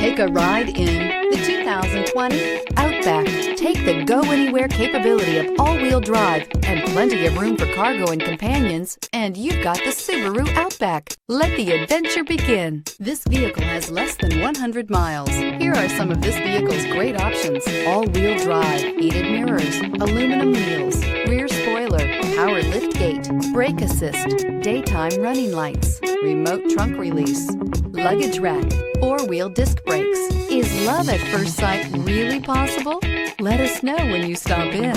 Take a ride in the 2020 Outback. Take the go-anywhere capability of all-wheel drive and plenty of room for cargo and companions, and you've got the Subaru Outback. Let the adventure begin. This vehicle has less than 100 miles. Here are some of this vehicle's great options: all-wheel drive, heated mirrors, aluminum wheels, rear spoiler, power liftgate, brake assist, daytime running lights, remote trunk release, luggage rack, four-wheel disc brakes. Is love at first sight really possible? Let us know when you stop in.